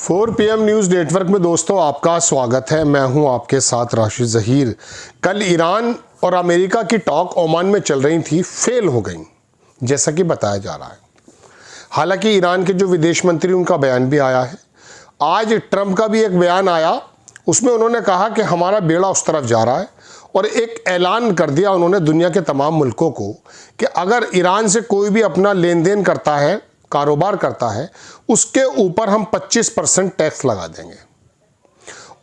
4 PM news network में दोस्तों आपका स्वागत है। मैं हूं आपके साथ राशिद ज़हीर। कल ईरान और अमेरिका की टॉक ओमान में चल रही थी, फेल हो गई जैसा कि बताया जा रहा है। हालांकि ईरान के जो विदेश मंत्री उनका बयान भी आया है। आज ट्रंप का भी एक बयान आया, उसमें उन्होंने कहा कि हमारा बेड़ा उस तरफ जा रहा है और एक ऐलान कर दिया उन्होंने दुनिया के तमाम मुल्कों को कि अगर ईरान से कोई भी अपना लेन देन करता है, कारोबार करता है, उसके ऊपर हम 25% टैक्स लगा देंगे।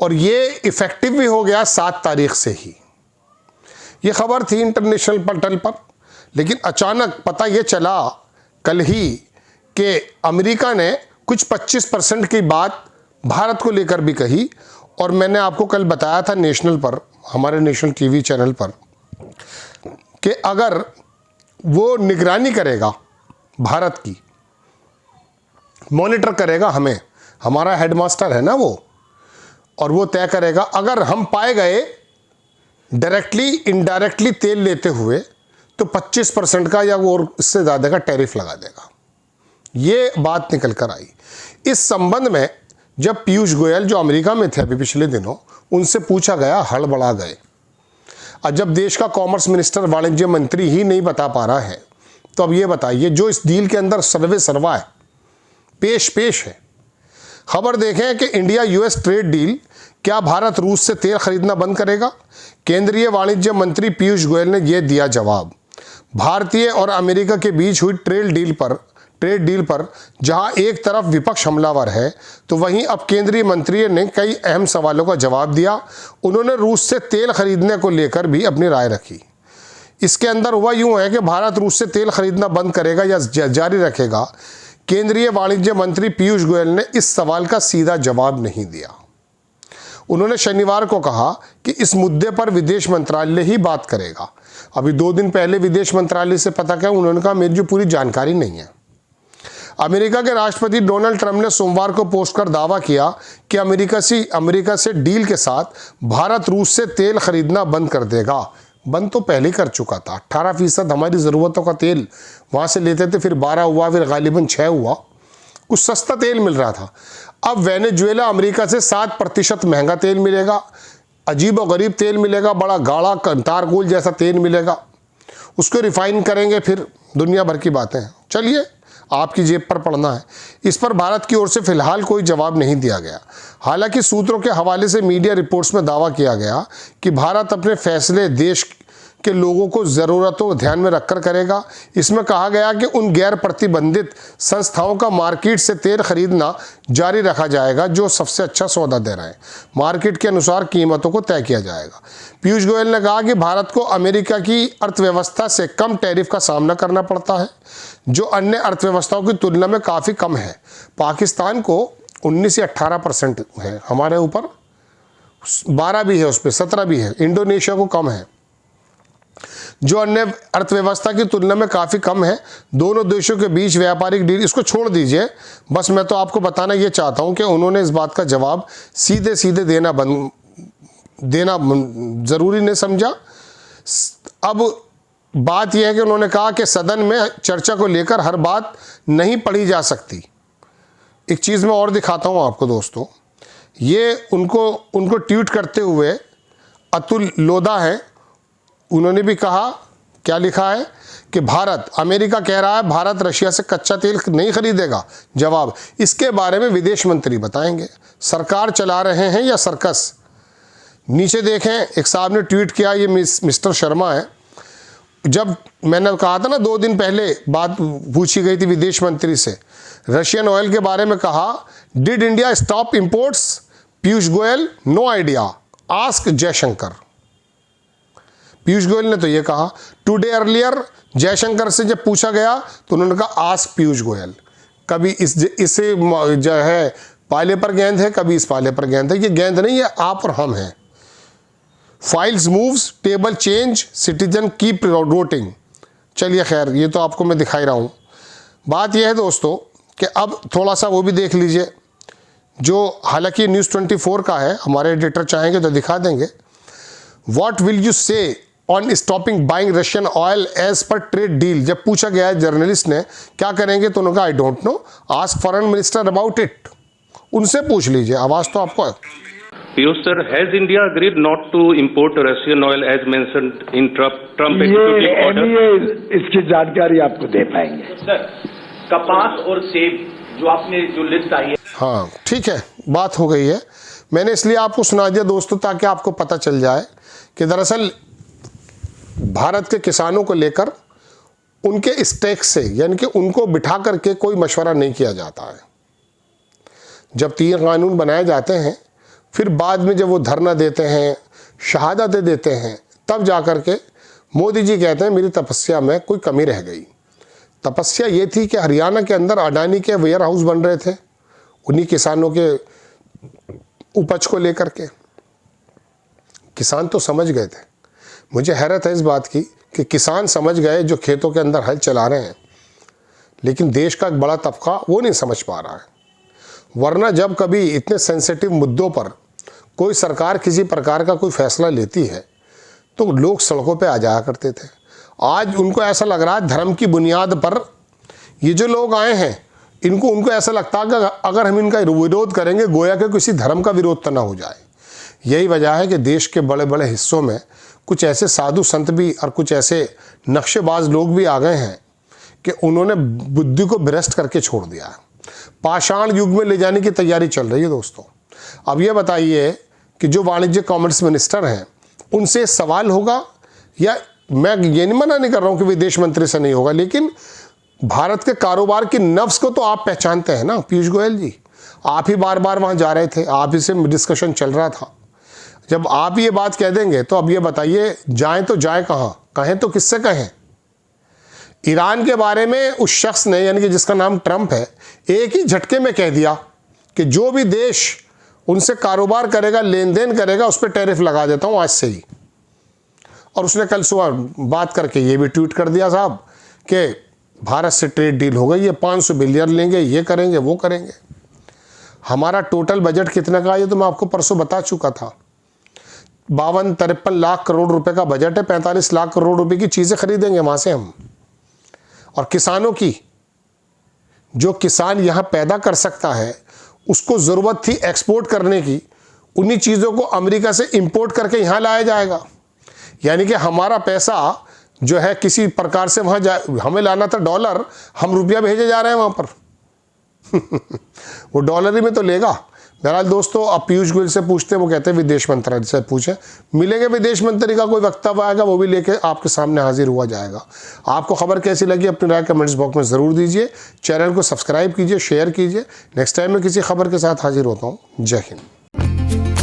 और ये इफेक्टिव भी हो गया 7 तारीख से ही। ये खबर थी इंटरनेशनल पोर्टल पर, लेकिन अचानक पता ये चला कल ही कि अमेरिका ने कुछ 25% की बात भारत को लेकर भी कही। और मैंने आपको कल बताया था नेशनल पर, हमारे नेशनल टीवी चैनल पर, कि अगर वो निगरानी करेगा भारत की, मॉनिटर करेगा हमें, हमारा हेडमास्टर है ना वो, और वो तय करेगा अगर हम पाए गए डायरेक्टली इनडायरेक्टली तेल लेते हुए तो 25% का या वो इससे ज़्यादा का टैरिफ लगा देगा। ये बात निकल कर आई। इस संबंध में जब पीयूष गोयल जो अमेरिका में थे अभी पिछले दिनों, उनसे पूछा गया, हड़बड़ा गए। और जब देश का कॉमर्स मिनिस्टर, वाणिज्य मंत्री ही नहीं बता पा रहा है, तो अब ये बताइए जो इस डील के अंदर सर्वे सर्वा है, पेश है। खबर देखें कि इंडिया यूएस ट्रेड डील, क्या भारत रूस से तेल खरीदना बंद करेगा? केंद्रीय वाणिज्य मंत्री पीयूष गोयल ने यह दिया जवाब। भारतीय और अमेरिका के बीच हुई ट्रेड डील पर जहां एक तरफ विपक्ष हमलावर है, तो वहीं अब केंद्रीय मंत्री ने कई अहम सवालों का जवाब दिया। उन्होंने रूस से तेल खरीदने को लेकर भी अपनी राय रखी। इसके अंदर हुआ यूं है कि भारत रूस से तेल खरीदना बंद करेगा या जारी रखेगा। केंद्रीय वाणिज्य मंत्री पीयूष गोयल ने इस सवाल का सीधा जवाब नहीं दिया। उन्होंने शनिवार को कहा कि इस मुद्दे पर विदेश मंत्रालय ही बात करेगा। अभी 2 दिन पहले विदेश मंत्रालय से पता क्या, उन्होंने कहा मेरी जो पूरी जानकारी नहीं है। अमेरिका के राष्ट्रपति डोनाल्ड ट्रंप ने सोमवार को पोस्ट कर दावा किया कि अमेरिका से डील के साथ भारत रूस से तेल खरीदना बंद कर देगा। बंद तो पहले कर चुका था। 18% हमारी ज़रूरतों का तेल वहाँ से लेते थे, फिर 12 हुआ, फिर गालिबन 6 हुआ। कुछ सस्ता तेल मिल रहा था। अब वेनेजुएला अमेरिका से 7% महंगा तेल मिलेगा। अजीब व गरीब तेल मिलेगा, बड़ा गाढ़ा तारकोल जैसा तेल मिलेगा। उसको रिफाइन करेंगे, फिर दुनिया भर की बातें हैं। चलिए, आपकी जेब पर पड़ना है। इस पर भारत की ओर से फिलहाल कोई जवाब नहीं दिया गया। हालांकि सूत्रों के हवाले से मीडिया रिपोर्ट्स में दावा किया गया कि भारत अपने फैसले देश के लोगों को ज़रूरतों को ध्यान में रखकर करेगा। इसमें कहा गया कि उन गैर प्रतिबंधित संस्थाओं का मार्केट से तेल खरीदना जारी रखा जाएगा जो सबसे अच्छा सौदा दे रहे हैं। मार्केट के अनुसार कीमतों को तय किया जाएगा। पीयूष गोयल ने कहा कि भारत को अमेरिका की अर्थव्यवस्था से कम टैरिफ का सामना करना पड़ता है, जो अन्य अर्थव्यवस्थाओं की तुलना में काफ़ी कम है। पाकिस्तान को 19 या 18% है, हमारे ऊपर 12 भी है, उस पर 17 भी है। इंडोनेशिया को कम है, जो अन्य अर्थव्यवस्था की तुलना में काफ़ी कम है। दोनों देशों के बीच व्यापारिक डील, इसको छोड़ दीजिए, बस मैं तो आपको बताना ये चाहता हूँ कि उन्होंने इस बात का जवाब सीधे देना ज़रूरी नहीं समझा। अब बात यह है कि उन्होंने कहा कि सदन में चर्चा को लेकर हर बात नहीं पढ़ी जा सकती। एक चीज़ मैं और दिखाता हूँ आपको दोस्तों, ये उनको ट्वीट करते हुए अतुल लोधा हैं। उन्होंने भी कहा, क्या लिखा है कि अमेरिका कह रहा है भारत रशिया से कच्चा तेल नहीं खरीदेगा। जवाब, इसके बारे में विदेश मंत्री बताएंगे। सरकार चला रहे हैं या सर्कस? नीचे देखें, एक साहब ने ट्वीट किया, ये मिस्टर शर्मा है। जब मैंने कहा था ना 2 दिन पहले बात पूछी गई थी विदेश मंत्री से रशियन ऑयल के बारे में, कहा did India stop imports? Piyush Goyal, no idea, ask Jaishankar. Piyush Goyal ने तो ये कहा। टुडे अर्लियर जयशंकर से जब पूछा गया तो उन्होंने कहा आस्क पीयूष गोयल। कभी इसे जो है पाले पर गेंद है, कभी इस पाले पर गेंद है। ये गेंद नहीं है, आप और हम हैं। Files moves, table change, citizen keep voting. चलिए खैर, ये तो आपको मैं दिखाई रहा हूँ। बात यह है दोस्तों कि अब थोड़ा सा वो भी देख लीजिए, जो हालांकि न्यूज़ 24 का है, हमारे एडिटर चाहेंगे तो दिखा देंगे। What will you say on stopping buying Russian oil as per trade deal? जब पूछा गया है जर्नलिस्ट ने क्या करेंगे, तो उन्होंने कहा I don't know, ask foreign minister about it. उनसे पूछ लीजिए, आवाज़ तो आपको है। Piyush sir, has India agreed not to import Russian oil as mentioned in Trump executive order? ये इसकी जानकारी आपको दे पाएंगे। सर, कपास और सेब जो आपने जो लिस्ट आई है, हाँ ठीक है, बात हो गई है। मैंने इसलिए आपको सुना दिया दोस्तों ताकि आपको पता चल जाए कि दरअसल भारत के किसानों को लेकर उनके स्टेक से, यानी कि उनको बिठा करके कोई मशवरा नहीं किया जाता है। जब 3 कानून बनाए जाते हैं, फिर बाद में जब वो धरना देते हैं, शहादतें देते हैं, तब जा कर के मोदी जी कहते हैं मेरी तपस्या में कोई कमी रह गई। तपस्या ये थी कि हरियाणा के अंदर अडानी के वेयर हाउस बन रहे थे उन्हीं किसानों के उपज को लेकर के। किसान तो समझ गए थे। मुझे हैरत है इस बात की कि किसान समझ गए जो खेतों के अंदर हल चला रहे हैं, लेकिन देश का एक बड़ा तबका वो नहीं समझ पा रहा है। वरना जब कभी इतने सेंसिटिव मुद्दों पर कोई सरकार किसी प्रकार का कोई फैसला लेती है तो लोग सड़कों पे आ जाया करते थे। आज उनको ऐसा लग रहा है धर्म की बुनियाद पर ये जो लोग आए हैं उनको ऐसा लगता है कि अगर हम इनका विरोध करेंगे गोया कि किसी धर्म का विरोध तो ना हो जाए। यही वजह है कि देश के बड़े बड़े हिस्सों में कुछ ऐसे साधु संत भी और कुछ ऐसे नक्शेबाज लोग भी आ गए हैं कि उन्होंने बुद्धि को भ्रष्ट करके छोड़ दिया है। पाषाण युग में ले जाने की तैयारी चल रही है दोस्तों। अब ये बताइए कि जो वाणिज्य कॉमर्स मिनिस्टर हैं उनसे सवाल होगा, या मैं ये नहीं मना नहीं कर रहा हूँ कि विदेश मंत्री से नहीं होगा, लेकिन भारत के कारोबार की नफ्स को तो आप पहचानते हैं ना पीयूष गोयल जी। आप ही बार बार वहाँ जा रहे थे, आप ही से डिस्कशन चल रहा था। जब आप ये बात कह देंगे तो अब ये बताइए जाएं तो जाएं कहाँ, कहें तो किससे कहें। ईरान के बारे में उस शख्स ने, यानी कि जिसका नाम ट्रंप है, एक ही झटके में कह दिया कि जो भी देश उनसे कारोबार करेगा, लेन देन करेगा, उस पर टैरिफ लगा देता हूँ आज से ही। और उसने कल सुबह बात करके ये भी ट्वीट कर दिया साहब कि भारत से ट्रेड डील हो गई है, 500 बिलियन लेंगे, ये करेंगे वो करेंगे। हमारा टोटल बजट कितने का है ये तो मैं आपको परसों बता चुका था। 52-53 लाख करोड़ रुपए का बजट है। 45 लाख करोड़ रुपए की चीज़ें खरीदेंगे वहाँ से हम। और किसानों की, जो किसान यहाँ पैदा कर सकता है उसको ज़रूरत थी एक्सपोर्ट करने की, उन्हीं चीज़ों को अमेरिका से इंपोर्ट करके यहाँ लाया जाएगा। यानी कि हमारा पैसा जो है किसी प्रकार से वहाँ हमें लाना था डॉलर, हम रुपया भेजे जा रहे हैं वहाँ पर वो डॉलर ही में तो लेगा। बहरहाल दोस्तों, अब पीयूष गोयल से पूछते हैं, वो कहते हैं विदेश मंत्री से पूछें। मिलेंगे विदेश मंत्री का कोई वक्तव्य आएगा, वो भी लेके आपके सामने हाजिर हुआ जाएगा। आपको खबर कैसी लगी अपनी राय कमेंट्स बॉक्स में ज़रूर दीजिए। चैनल को सब्सक्राइब कीजिए, शेयर कीजिए। नेक्स्ट टाइम मैं किसी खबर के साथ हाजिर होता हूँ। जय हिंद।